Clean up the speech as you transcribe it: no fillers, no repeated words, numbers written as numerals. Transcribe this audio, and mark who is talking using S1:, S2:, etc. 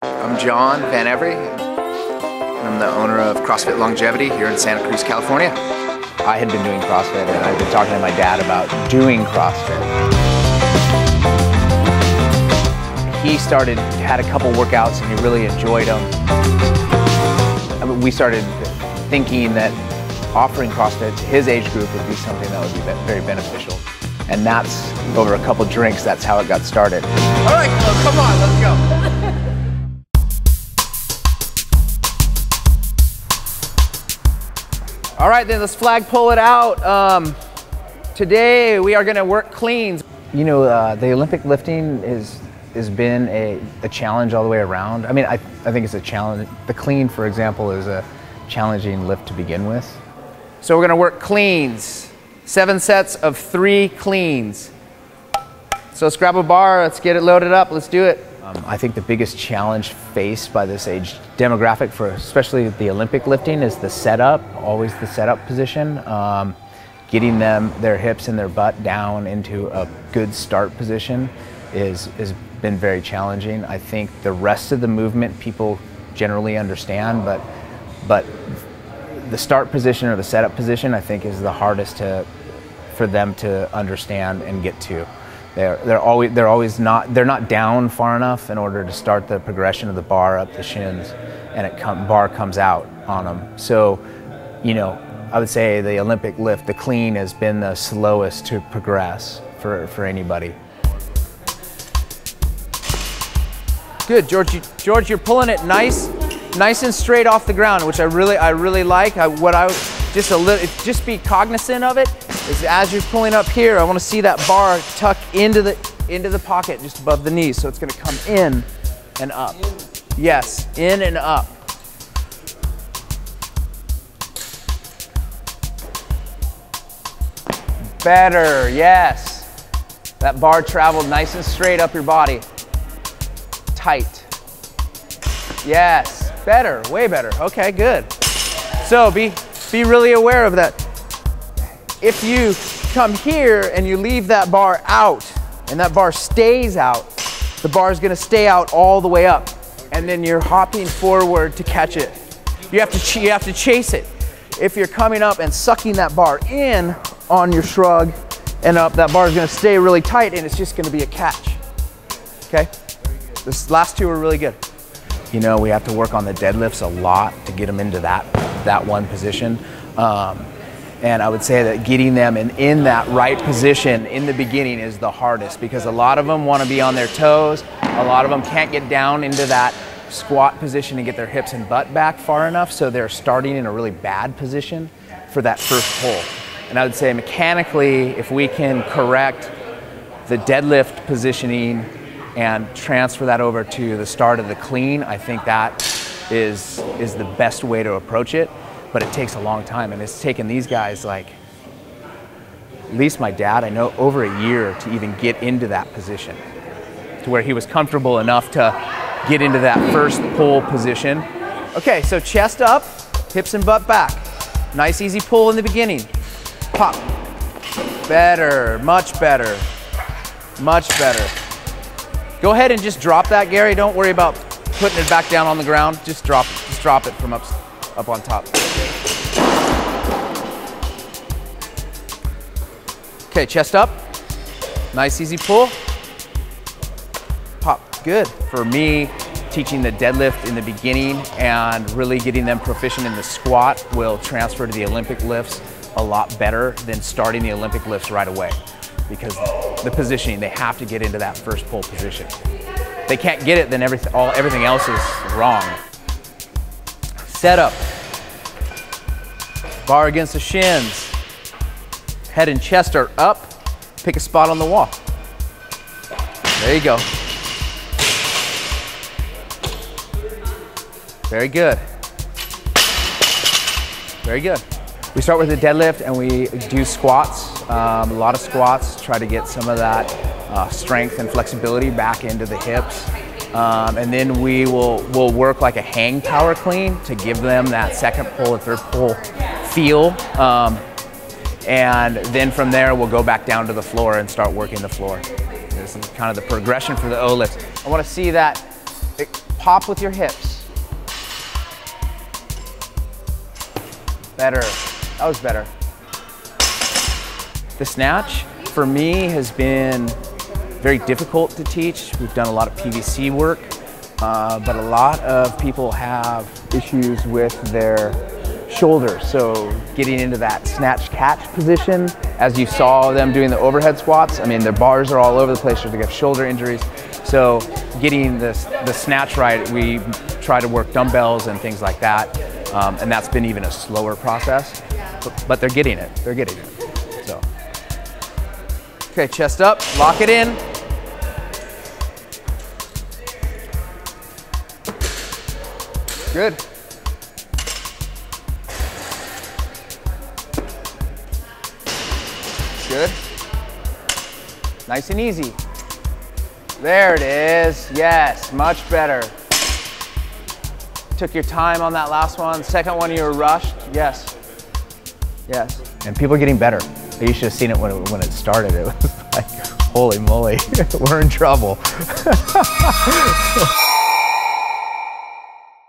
S1: I'm John Van Every. I'm the owner of CrossFit Longevity here in Santa Cruz, California.
S2: I had been doing CrossFit and I'd been talking to my dad about doing CrossFit. He had a couple workouts and he really enjoyed them. We started thinking that offering CrossFit to his age group would be something that would be very beneficial. And that's, over a couple drinks, that's how it got started.
S1: All right, well, come on, let's go.
S2: All right, then let's flagpole it out. Today we are gonna work cleans. You know, the Olympic lifting has been a challenge all the way around. I mean, I think it's a challenge. The clean, for example, is a challenging lift to begin with.
S3: So we're gonna work cleans. 7 sets of 3 cleans. So let's grab a bar, let's get it loaded up, let's do it.
S2: I think the biggest challenge faced by this age demographic, for especially the Olympic lifting, is the setup, always the setup position. Getting their hips and their butt down into a good start position has been very challenging. I think the rest of the movement people generally understand, but the start position or the setup position, I think, is the hardest for them to understand and get to. They're not down far enough in order to start the progression of the bar up the shins, and bar comes out on them. So, you know, I would say the Olympic lift, the clean, has been the slowest to progress for anybody.
S3: Good, George, you're pulling it nice and straight off the ground, which I really like. Just be cognizant of it. Is as you're pulling up here, I want to see that bar tuck into the pocket just above the knees. So it's going to come in and up. Yes, in and up. Better, yes. That bar traveled nice and straight up your body. Tight. Yes, better, way better. Okay, good. So be really aware of that. If you come here and you leave that bar out and that bar stays out, the bar is going to stay out all the way up, and then you're hopping forward to catch it. You have to chase it. If you're coming up and sucking that bar in on your shrug and up, that bar is going to stay really tight and it's just going to be a catch. Okay? This last two are really good.
S2: You know, we have to work on the deadlifts a lot to get them into that one position. And I would say that getting them in that right position in the beginning is the hardest, because a lot of them want to be on their toes. A lot of them can't get down into that squat position and get their hips and butt back far enough, so they're starting in a really bad position for that first pull. And I would say mechanically, if we can correct the deadlift positioning and transfer that over to the start of the clean, I think that is the best way to approach it. But it takes a long time, and it's taken these guys, like, at least my dad, I know, over a year to even get into that position, to where he was comfortable enough to get into that first pull position.
S3: Okay, so chest up, hips and butt back. Nice easy pull in the beginning. Pop. Better, much better, much better. Go ahead and just drop that, Gary. Don't worry about putting it back down on the ground. Just drop it from up on top. Okay, chest up. Nice easy pull. Pop, good. For me, teaching the deadlift in the beginning and really getting them proficient in the squat will transfer to the Olympic lifts a lot better than starting the Olympic lifts right away, because the positioning, they have to get into that first pull position. If they can't get it, then everything else is wrong. Set up. Bar against the shins. Head and chest are up. Pick a spot on the wall. There you go. Very good. Very good. We start with the deadlift and we do squats, a lot of squats, try to get some of that strength and flexibility back into the hips. And then we'll work like a hang power clean to give them that second pull or third pull feel. And then from there, we'll go back down to the floor and start working the floor. This is kind of the progression for the O lift. I want to see that Pop with your hips. Better. That was better. The snatch, for me, has been very difficult to teach. We've done a lot of PVC work, but a lot of people have issues with their shoulders. So getting into that snatch catch position, as you saw them doing the overhead squats, I mean, their bars are all over the place, so they have shoulder injuries. So getting the snatch right, we try to work dumbbells and things like that. And that's been even a slower process, but they're getting it. They're getting it. So, okay, chest up, lock it in. Good. Good. Nice and easy. There it is. Yes, much better. Took your time on that last one. Second one, you were rushed. Yes. Yes.
S2: And people are getting better. You should have seen it when it started. It was like, holy moly, we're in trouble.